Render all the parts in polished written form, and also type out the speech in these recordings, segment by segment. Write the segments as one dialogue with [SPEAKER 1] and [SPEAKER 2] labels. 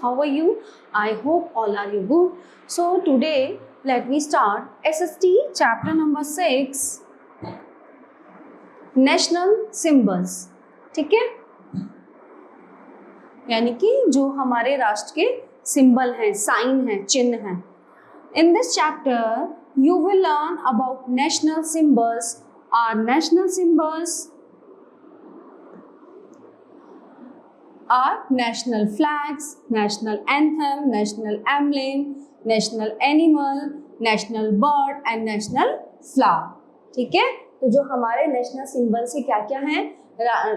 [SPEAKER 1] How are you? I hope all are you good. So today let me start SST chapter number 6 national symbols. ठीक है, यानी कि जो हमारे राष्ट्र के सिंबल हैं, साइन हैं, चिन्ह हैं. In this chapter you will learn about national symbols. Our national symbols are national flags, national anthem, national emblem, national animal, national bird and national flower. ठीक है, तो जो हमारे नेशनल सिंबल से क्या क्या है,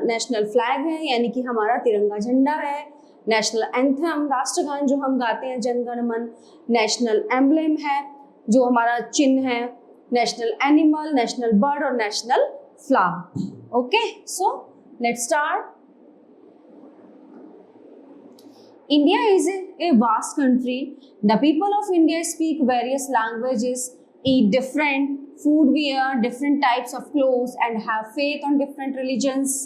[SPEAKER 1] नेशनल फ्लैग है यानी कि हमारा तिरंगा झंडा है, नेशनल एंथम राष्ट्रगान जो हम गाते हैं जन गण मन, नेशनल एम्बलेम है जो हमारा चिन्ह है, नेशनल एनिमल, नेशनल बर्ड और national flower. Okay, so let's start. India is a vast country. The people of India speak various languages, eat different food, wear different types of clothes, and have faith on different religions.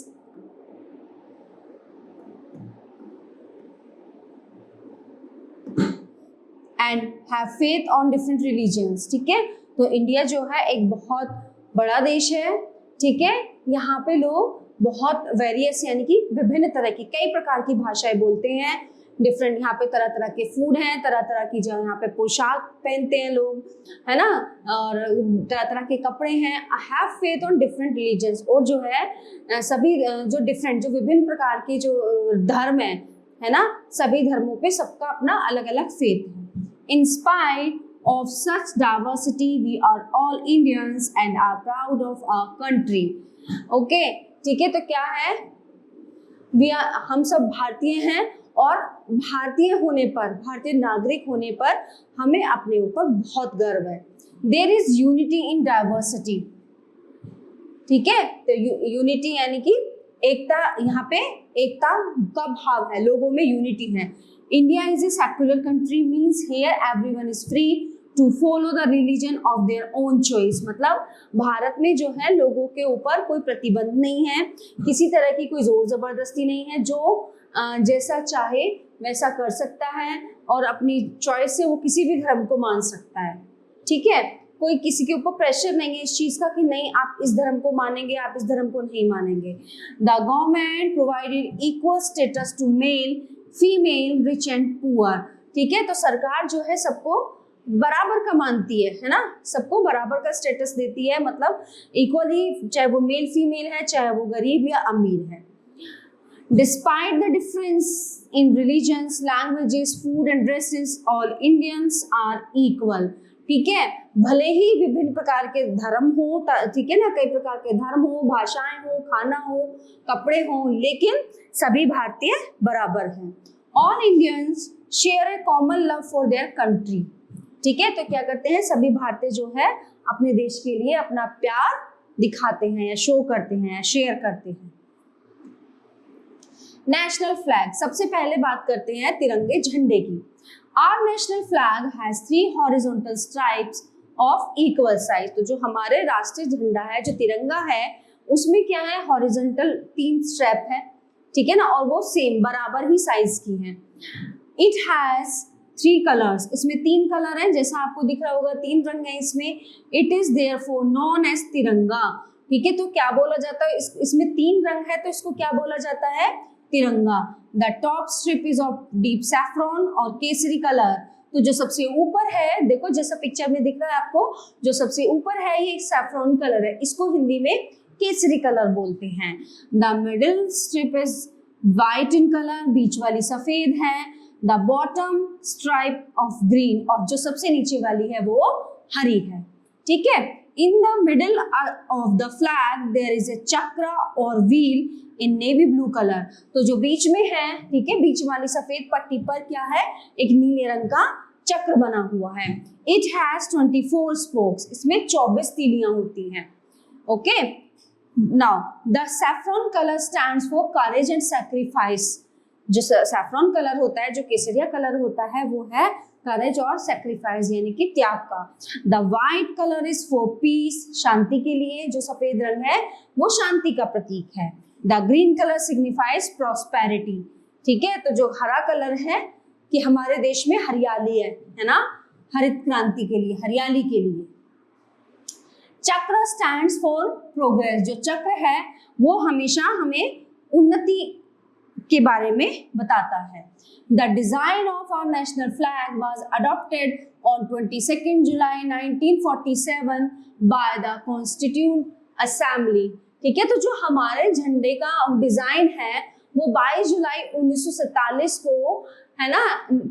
[SPEAKER 1] ठीक है, तो India जो है एक बहुत बड़ा देश है. ठीक है, यहाँ पे लोग बहुत वेरियस यानी कि विभिन्न तरह की कई प्रकार की भाषाएं बोलते हैं. डिफरेंट यहाँ पे तरह तरह के फूड हैं, तरह तरह की जो यहाँ पे पोशाक पहनते हैं लोग, है ना, और तरह तरह के कपड़े हैं. Have faith on different religions, और जो है सभी जो डिफरेंट जो विभिन्न प्रकार के जो धर्म है ना, सभी धर्मों पे सबका अपना अलग अलग फेथ है. In spite of such diversity we are all Indians and are proud of our country. Okay, ठीक है, तो क्या है, हम सब भारतीय हैं और भारतीय होने पर, भारतीय नागरिक होने पर हमें अपने ऊपर बहुत गर्व है. There is unity in diversity. ठीक है, तो यूनिटी यानी कि एकता, यहाँ पे एकता का भाव है, लोगों में यूनिटी है. India is a secular country, means here everyone is free to follow the religion of their own choice. मतलब भारत में जो है लोगों के ऊपर कोई प्रतिबंध नहीं है, किसी तरह की कोई जोर जबरदस्ती नहीं है, जो जैसा चाहे वैसा कर सकता है और अपनी चॉइस से वो किसी भी धर्म को मान सकता है. ठीक है, कोई किसी के ऊपर प्रेशर नहीं है इस चीज का कि नहीं आप इस धर्म को मानेंगे, आप इस धर्म को नहीं मानेंगे. The government provided equal status to male, female, rich and poor. ठीक है, तो सरकार जो है सबको बराबर का मानती है ना, सबको बराबर का स्टेटस देती है, मतलब इक्वली, चाहे वो मेल फीमेल है, चाहे वो गरीब या अमीर है. Despite the difference in religions, languages, food and dresses, all Indians are equal. ठीक है, भले ही विभिन्न प्रकार के धर्म हो, ठीक है ना, कई प्रकार के धर्म हो, भाषाएं हो, खाना हो, कपड़े हो, लेकिन सभी भारतीय बराबर हैं. All Indians share A common love for their country. ठीक है, तो क्या करते हैं, सभी भारतीय जो है अपने देश के लिए अपना प्यार दिखाते हैं या शो करते हैं या शेयर करते हैं. नेशनल फ्लैग, सबसे पहले बात करते हैं तिरंगे झंडे की. Our national flag has 3 horizontal stripes of equal size. तो जो हमारे राष्ट्रीय झंडा है, जो तिरंगा है, उसमें क्या है, हॉरिजॉन्टल 3 स्ट्रैप है. ठीक है ना, और वो सेम बराबर ही साइज की है. इट हैज 3 कलर्स, इसमें 3 कलर हैं, जैसा आपको दिख रहा होगा 3 रंग है इसमें. It is therefore known as Tiranga. ठीक है, तो क्या बोला जाता है, इसमें 3 रंग है तो इसको क्या बोला जाता है, तिरंगा. The top strip is of deep saffron और केसरी कलर. तो जो सबसे ऊपर है, देखो जैसा पिक्चर में दिख रहा है आपको, जो सबसे ऊपर है ये सैफ्रॉन कलर है, इसको हिंदी में केसरी कलर बोलते हैं. The middle strip is white in colour, बीच वाली सफेद है. The bottom stripe of green, और जो सबसे नीचे वाली है वो हरी है. ठीक है, in the middle of the flag there is a chakra और wheel in navy blue colour. तो जो बीच में है, ठीक है, बीच वाली सफेद पट्टी पर क्या है, एक नीले रंग का चक्र बना हुआ है. इट हैज 24 स्पोक्स, इसमें 24 तीलियां होती हैं. Okay, now the saffron colour stands for courage and sacrifice. जो सैफ्रॉन कलर होता है, जो केसरिया कलर होता है, वो है करेज और सैक्रिफाइस यानी कि त्याग का. The white colour is for peace, शांति के लिए. जो सफेद रंग है वो शांति का प्रतीक है. The green colour signifies prosperity. ठीक है, तो जो हरा कलर है कि हमारे देश में हरियाली है ना, हरित क्रांति के लिए, हरियाली के लिए। चक्र स्टैंड्स फॉर प्रोग्रेस, जो चक्र है वो हमेशा हमें उन्नति के बारे में बताता है। The design of our national flag was adopted on 22 July 1947 by the constituent assembly. ठीक है, तो जो हमारे झंडे का डिजाइन है वो 22 जुलाई 1947 को, है ना,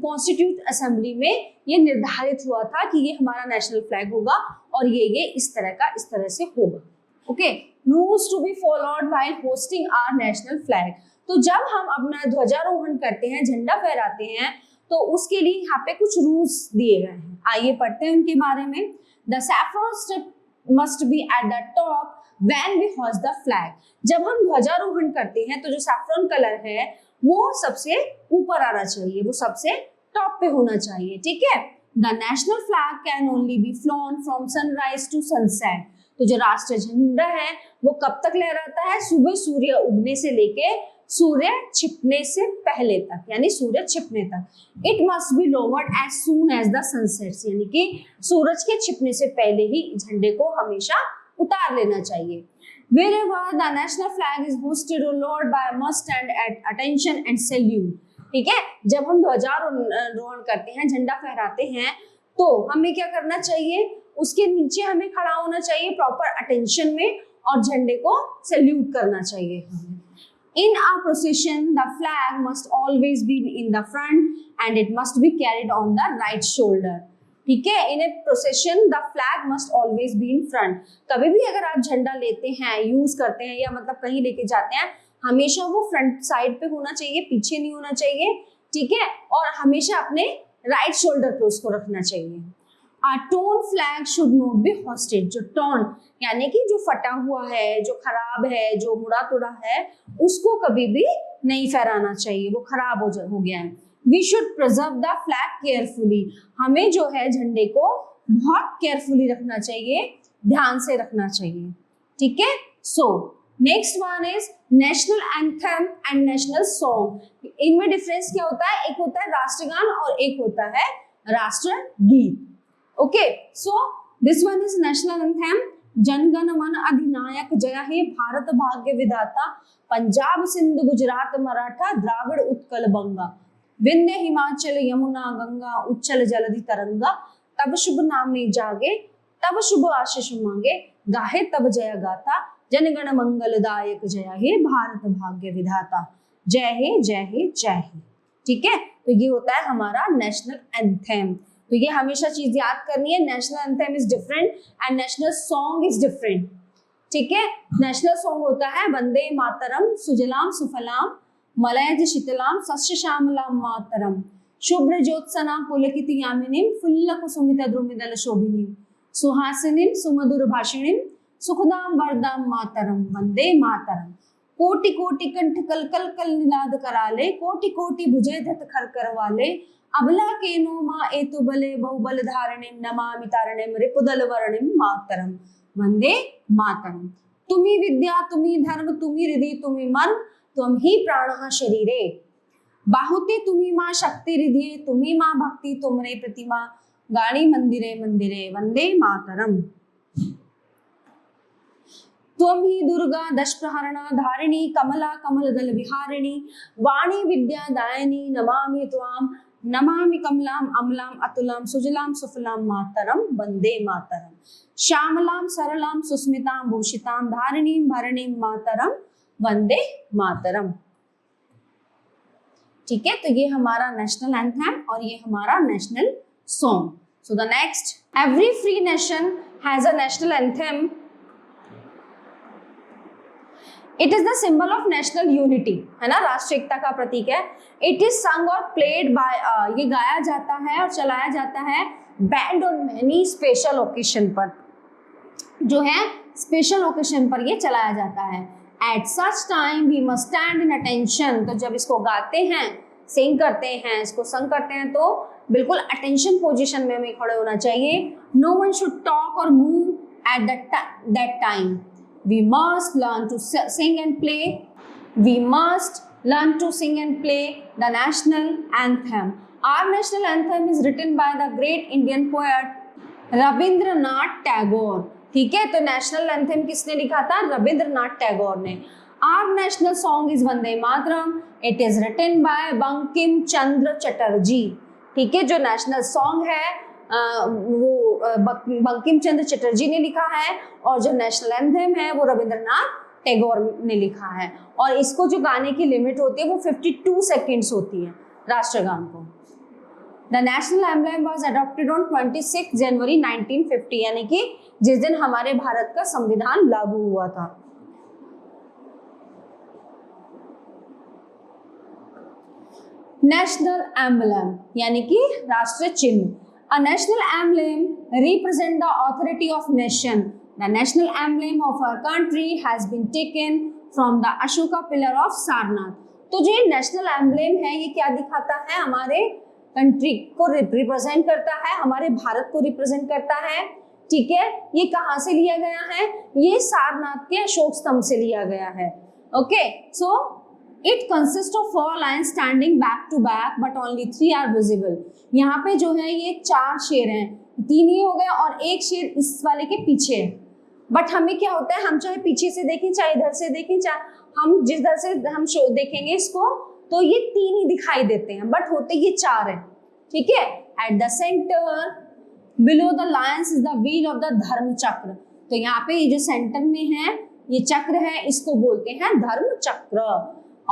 [SPEAKER 1] कॉन्स्टिट्यूट असेंबली में ये निर्धारित हुआ था कि ये हमारा नेशनल फ्लैग होगा और ये इस तरह से होगा। Okay, rules to be followed while hoisting our national flag. तो जब हम अपना ध्वजारोहण करते हैं, झंडा फहराते हैं, तो उसके लिए यहाँ पे कुछ रूल्स दिए गए हैं, आइए पढ़ते हैं उनके बारे में। The saffron strip must be at the top when we hoist the flag. जब हम ध्वजारोहण करते हैं तो जो सैफ्रॉन कलर है वो सबसे ऊपर आना चाहिए, वो सबसे टॉप पे होना चाहिए। ठीक है, the national flag can only be flown from sunrise to sunset. तो जो राष्ट्रीय झंडा है वो कब तक लहराता है? सुबह सूर्य उगने से लेके सूर्य छिपने से पहले तक, यानी सूर्य छिपने तक। It must be lowered as soon as the sunset, यानी कि सूरज के छिपने से पहले ही झंडे को हमेशा उतार लेना चाहिए। Wherever the national flag is hoisted or lowered by must stand at attention and salute. ठीक है, जब हम ध्वजारोहण करते हैं, झंडा फहराते हैं, तो हमें क्या करना चाहिए? उसके नीचे हमें खड़ा होना चाहिए प्रॉपर अटेंशन में और झंडे को सैल्यूट करना चाहिए। In a procession, the flag must always be in the front and it must be carried on the right shoulder. ठीक है, in a procession the flag must always be in front. कभी भी अगर आप झंडा लेते हैं, यूज करते हैं या मतलब कहीं लेके जाते हैं, हमेशा वो फ्रंट साइड पे होना चाहिए, पीछे नहीं होना चाहिए। ठीक है, और हमेशा अपने राइट शोल्डर पे उसको रखना चाहिए। A torn flag should not be hoisted। जो torn यानी कि जो फटा हुआ है, जो खराब है, जो मुड़ा तुड़ा है, उसको कभी भी नहीं फहराना चाहिए, वो खराब हो गया है। We should preserve the flag carefully। हमें जो है झंडे को बहुत केयरफुली रखना चाहिए, ध्यान से रखना चाहिए। ठीक है, so next one is national anthem and national song. इनमें डिफरेंस क्या होता है? एक होता है राष्ट्रगान और एक होता है राष्ट्रगीत। Okay, so this one is national anthem. जनगण मन अधिनायक जय हे भारत भाग्य विधाता, पंजाब सिंध गुजरात मराठा द्राविड़ उत्कल बंगा, विंध्य हिमाचल यमुना गंगा उच्चल जलधि तरंगा, तब शुभ नाम में जागे तब शुभ आशीष मांगे, गाहे तब जय गाथा, जनगण मंगलदायक जय हे भारत भाग्य विधाता। जय हे जय हे जय हे। ठीक है, तो ये होता है हमारा नेशनल एंथम। तो ये हमेशा चीज याद करनी है, national anthem is different and national song is different. ठीक है, नेशनल सॉन्ग होता है वंदे मातरम सुजलाम सुफलाम मलयज शीतलाम सस्य श्यामलाम मातरम, शुभ्र ज्योत्सना पुलकित यामिनीम फुल्लकुसुमित द्रुमिदल शोभिनीम, सुहासिनीम सुमधुर भाषिणीम सुखदाम वरदाम मातरम, वंदे मातरम। कोटि कोटि कंठ कल कल कल निनाद कराले, कोटि कोटि भुजे धत खर करवाले, अबला केनो मा एतु बले बहुबल धारणिम, नमामि तारणिम रिपुदल वर्णिम मातरम, वंदे मातरम। तुम्ही विद्या तुम्ही धर्म तुम्ही हृदय तुम्ही मन, त्वं ही प्राणः शरीरे, बाहुते तुम्ही मां शक्ति हृदये, तुम्ही मां भक्ति तुमरे प्रतिमा, गाणी मंदिरे मंदिरे, वंदे मातरम। त्वं ही दुर्गा दश प्रहरणा धारिणी, कमला कमल दल विहारिणी, वाणी विद्या दायिनी, नमामि त्वां, नमामि कमलाम अमलाम अतुलाम सुजलाम सुफलाम मातरम, वंदे मातरम। श्यामलाम सरलाम सुस्मिताम भूषिताम धारिणीम भरणीम मातरम, वंदे मातरम। ठीक है, तो ये हमारा नेशनल एंथम और ये हमारा national song. So the next, every free nation has a national anthem. It is the symbol of national unity, है ना, राष्ट्रीय एकता का प्रतीक है। इट इज संग और प्लेड बाय, ये गाया जाता है और चलाया जाता है band on many special occasion पर, जो है स्पेशल ओकेशन पर ये चलाया जाता है। At such time we must stand in attention. तो जब इसको गाते हैं, सिंग करते हैं, इसको संग करते हैं, तो बिल्कुल अटेंशन पोजीशन में हमें खड़े होना चाहिए। नो वन शुड टॉक और move at that time. We must learn to sing and play. We must learn to sing and play the national anthem. Our national anthem is written by the great Indian poet Rabindranath Tagore. ठीक है, तो national anthem किसने लिखा था? रविंद्रनाथ टैगोर ने। Our national song is Vande Mataram. It is written by Bankim Chandra Chatterjee. ठीक है, जो नेशनल सॉन्ग है वो बंकिम चंद्र चटर्जी ने लिखा है और जो नेशनल एंथम है वो रविंद्रनाथ टैगोर ने लिखा है। और इसको जो गाने की लिमिट होती है वो 52 सेकेंड्स होती है राष्ट्रगान को। The national emblem was adopted on 26 जनवरी 1950, यानी कि जिस दिन हमारे भारत का संविधान लागू हुआ था। नेशनल एम्बलम यानी कि राष्ट्रीय चिन्ह। A national emblem represent the authority of nation. The national emblem of our country has been taken from the Ashoka pillar of Sarnath. तो जो ये नेशनल एम्बलम है ये क्या दिखाता है? हमारे कंट्री को रिप्रेजेंट करता है, हमारे भारत को रिप्रेजेंट करता है। ठीक है, ये कहाँ से लिया गया है? ये सारनाथ के अशोक स्तंभ से लिया गया है। Okay, so it consist of 4 lines standing back to back but only 3 are visible. यहाँ पे जो है ये 4 शेर हैं, 3 ये हो गए और 1 शेर इस वाले के पीछे है। बट हमें क्या होता है, हम चाहे पीछे से देखें चाहे इधर से देखें, चाहे हम जिस तरह से हम शो देखेंगे इसको तो ये 3 ही दिखाई देते हैं, बट होते ये 4 है। ठीक है, at the centre below the Lions is the wheel of the धर्म चक्र। तो यहाँ पे ये जो सेंटर में है ये चक्र है, इसको बोलते हैं धर्म चक्र।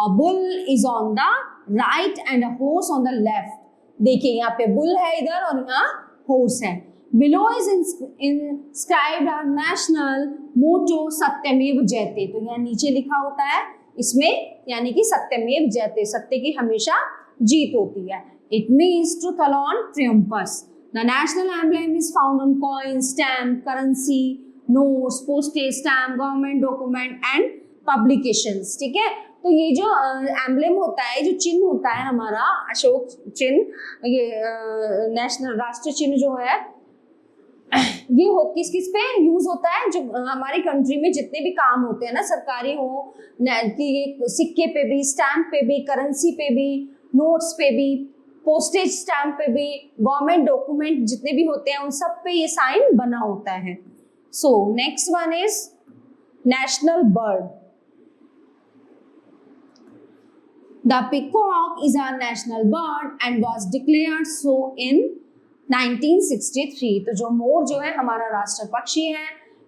[SPEAKER 1] A bull is on the right and a horse on the left. देखिए यहाँ पे बुल है इधर और यहाँ horse है। Below is inscribed our national motto सत्यमेव जयते। तो यहाँ नीचे लिखा होता है इसमें, यानी कि सत्यमेव जयते, सत्य की हमेशा जीत होती है। It means truth alone triumphs. The national emblem is found on coins, stamp, currency, notes, postage stamp, government document and publications. ठीक है, तो ये जो एम्बलेम होता है, जो चिन्ह होता है हमारा अशोक चिन्ह, ये नेशनल राष्ट्रीय चिन्ह जो है ये हो किस किस पे यूज होता है? जो हमारी कंट्री में जितने भी काम होते हैं ना, सरकारी हो कि ये सिक्के पे भी, स्टैम्प पे भी, करेंसी पे भी, नोट्स पे भी, पोस्टेज स्टैम्प पे भी, गवर्नमेंट डॉक्यूमेंट जितने भी होते हैं उन सब पे ये साइन बना होता है। So next one is national bird. The peacock is our national bird and was declared so in 1963। तो जो मोर जो है हमारा राष्ट्र पक्षी है।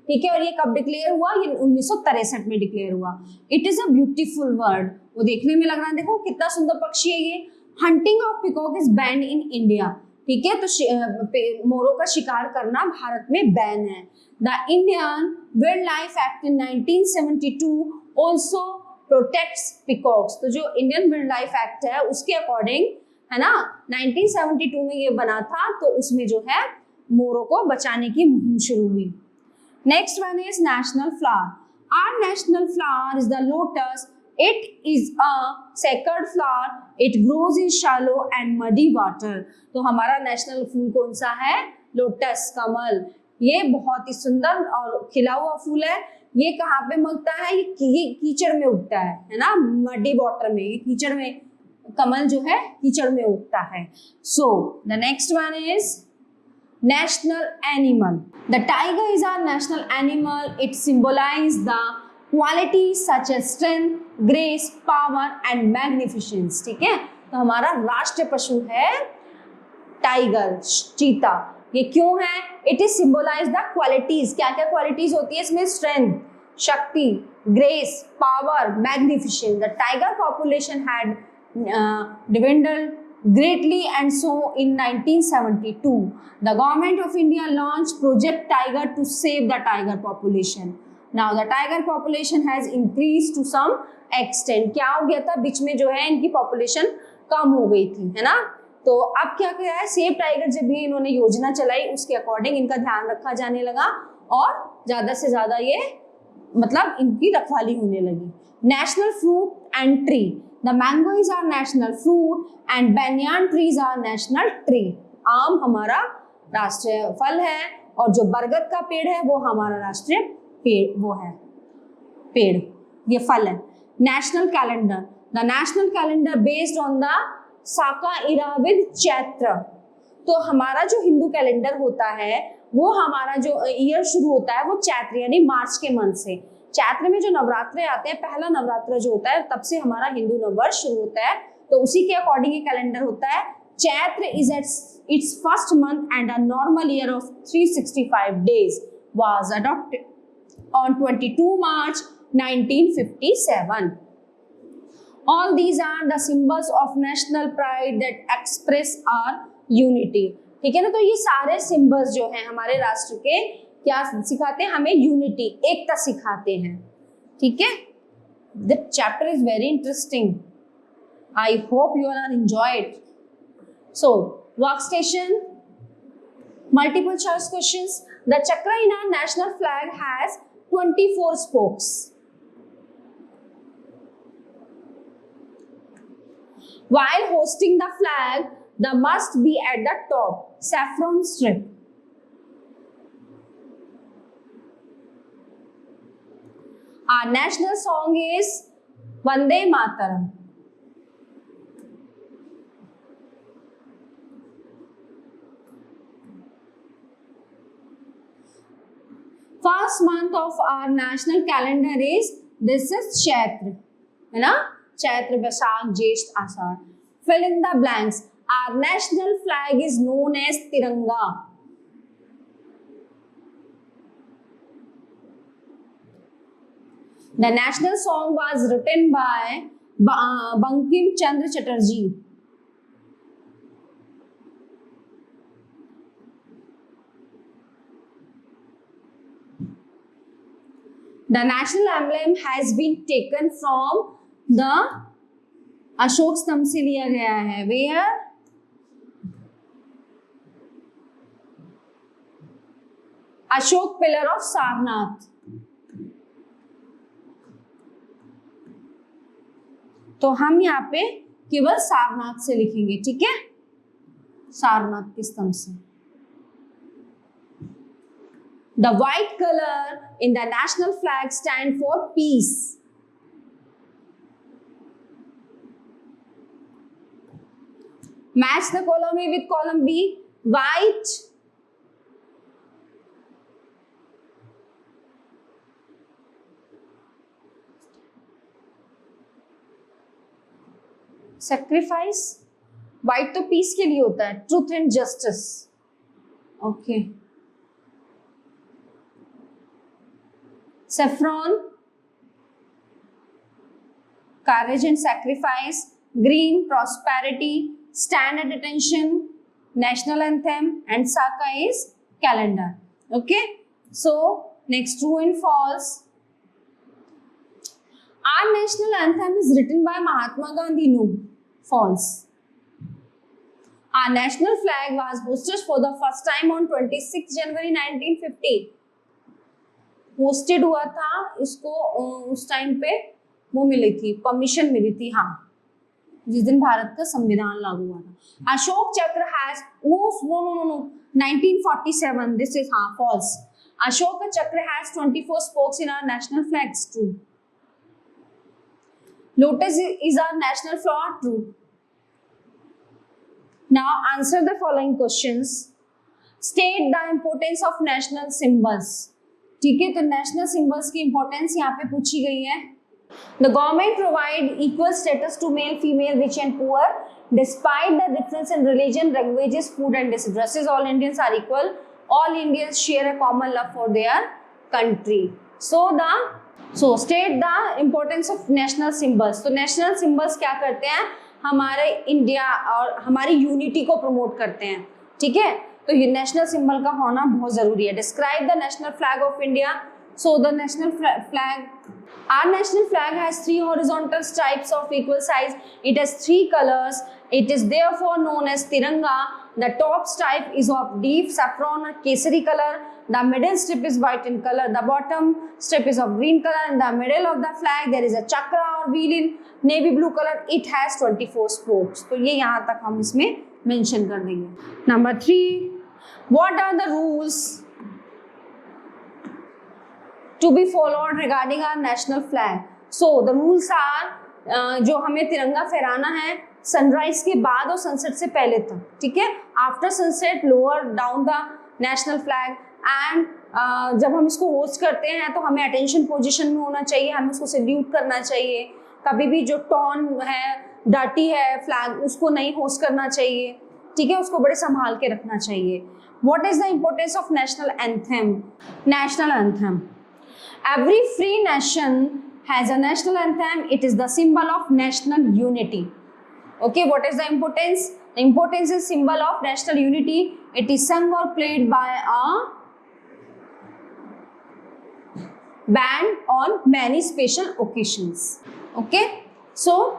[SPEAKER 1] ठीक है, और ये कब डिक्लेयर हुआ? ये 1963 में डिक्लेयर हुआ। It is a beautiful bird. वो देखने में लग रहा है, देखो कितना सुंदर पक्षी है ये। Hunting of peacock is ban in India. ठीक है, तो मोरों का शिकार करना भारत में बैन है। The Indian wild life act in 1972 also protects peacocks. तो जो इंडियन वाइल्ड लाइफ एक्ट है उसके अकॉर्डिंग है ना, 1972 में ये बना था, तो उसमें जो है मोरों को बचाने की मुहिम शुरू हुई। Next one is national flower. Our national flower is the lotus. It is a sacred flower. It grows in shallow and muddy water. तो हमारा नेशनल फूल कौन सा है? लोटस, कमल। ये बहुत ही सुंदर और खिला हुआ फूल है। ये कहाँ पे उगता है? ये कीचड़ में उगता है ना, मडी वाटर में। ये कीचड़ में, कमल जो है कीचड़ में उगता है। So the next one is national animal. The tiger is our national animal. It symbolize the quality such as strength, grace, power and magnificence. ठीक है, तो हमारा राष्ट्रीय पशु है टाइगर, चीता। ये क्यों है? It is symbolize the qualities. क्या क्या क्वालिटीज होती है इसमें? स्ट्रेंथ, शक्ति, grace, power, magnificence. The tiger population had dwindled greatly and so in 1972 the government of India launched Project Tiger to save the tiger population. Now the tiger population has increased to some extent. क्या हो गया था बीच में, जो है इनकी population कम हो गई थी, है ना। तो अब क्या किया है, सेव टाइगर जब भी इन्होंने योजना चलाई उसके अकॉर्डिंग इनका ध्यान रखा जाने लगा और ज्यादा से ज्यादा ये मतलब इनकी रखवाली होने लगी। National fruit and tree. The mango is our national fruit and banyan trees are national tree. आम हमारा राष्ट्रीय फल है और जो बरगद का पेड़ है वो हमारा राष्ट्रीय पेड़ वो है पेड़, ये फल है। National calendar. The national calendar based on the Saka इराविद चैत्र। तो हमारा जो हिंदू कैलेंडर होता है वो हमारा जो ईयर शुरू होता है वो चैत्र यानी मार्च के मंथ से। चैत्र में जो नवरात्रे आते हैं, पहला नवरात्र जो होता है तब से हमारा हिंदू नववर्ष शुरू होता है, तो उसी के अकॉर्डिंग ये कैलेंडर होता है। Chaitra is its first month and a normal year of 365 days was adopted on 22 March 1957. All these are the symbols of national pride that express our unity. ठीक है ना, तो ये सारे सिंबल्स जो हैं हमारे राष्ट्र के क्या सिखाते हैं, हमें यूनिटी, एकता सिखाते हैं। ठीक है, the chapter is very interesting, I hope you are enjoyed. So workstation, multiple choice questions. The chakra in our national flag has 24 spokes. While hoisting the flag, the must be at the top, saffron strip. Our national song is Vande Mataram. First month of our national calendar is Chaitra, है ना, चैत्र, बैसाख, ज्येष्ठ, आषाढ़। Fill in the blanks. Our national flag is known as Tiranga. The national song was written by Bankim Chandra Chatterjee. The national emblem has been taken from the Ashok स्तंभ से लिया गया है। Where? Ashok pillar of Sarnath. तो हम यहाँ पे केवल सारनाथ से लिखेंगे, ठीक है, सारनाथ के स्तंभ से। The white color in the national flag stand for peace. Match the column A with column B. White, sacrifice. White तो peace के लिए होता है, truth and justice. Okay. Saffron, courage and sacrifice. Green, prosperity. Stand at attention, national anthem. And Saka is calendar. Okay, so next, true and false. Our national anthem is written by Mahatma Gandhi. No, false. Our national flag was hoisted for the first time on 26 January 1950. Hosted हुआ था इसको, उस time पे वो मिली थी, permission मिली थी, हाँ, जिस दिन भारत का संविधान लागू हुआ था। Ashoka Chakra has no 1947, this is हाँ false. Ashoka Chakra has 24 spokes in our national flag, true. Lotus is our national flower, true. Now answer the following questions. State the importance of national symbols. ठीक है, तो नेशनल सिंबल्स की importance यहाँ पे पूछी गई है। The government provide equal status to male, female, rich and poor, despite the difference in religion, languages, food and dresses. All Indians are equal. All Indians share a common love for their country. So state the importance of national symbols. तो national symbols क्या करते हैं, हमारे India और हमारी unity को promote करते हैं। ठीक है, तो ये नेशनल सिंबल का होना बहुत जरूरी है। Describe the national flag of India. So the national flag, our national flag has 3 horizontal stripes of equal size. It has 3 colors. It is therefore known as Tiranga. The top stripe is of deep saffron or kesari color. The middle strip is white in color. The bottom strip is of green color. In the middle of the flag there is a chakra or wheel in navy blue color. It has 24 spokes. तो ये यहाँ तक हम इसमें mention कर देंगे। Number 3, what are the rules to be followed regarding our national flag? So the rules are जो हमें तिरंगा फहराना है सनराइज के बाद और सनसेट से पहले तक, ठीक है। After sunset lower down the national flag and जब हम इसको होस्ट करते हैं तो हमें अटेंशन पोजीशन में होना चाहिए, हमें उसको सैल्यूट करना चाहिए। कभी भी जो टॉन है, डर्टी है फ्लैग, उसको नहीं होस्ट करना चाहिए, ठीक है, उसको बड़े संभाल के रखना चाहिए। What is the importance of national anthem? National anthem. Every free nation has a national anthem. It is the symbol of national unity. Okay, what is the importance? The importance is symbol of national unity. It is sung or played by a band on many special occasions. Okay, so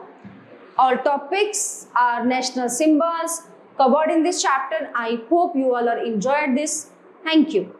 [SPEAKER 1] all topics are national symbols covered in this chapter. I hope you all are enjoyed this. Thank you.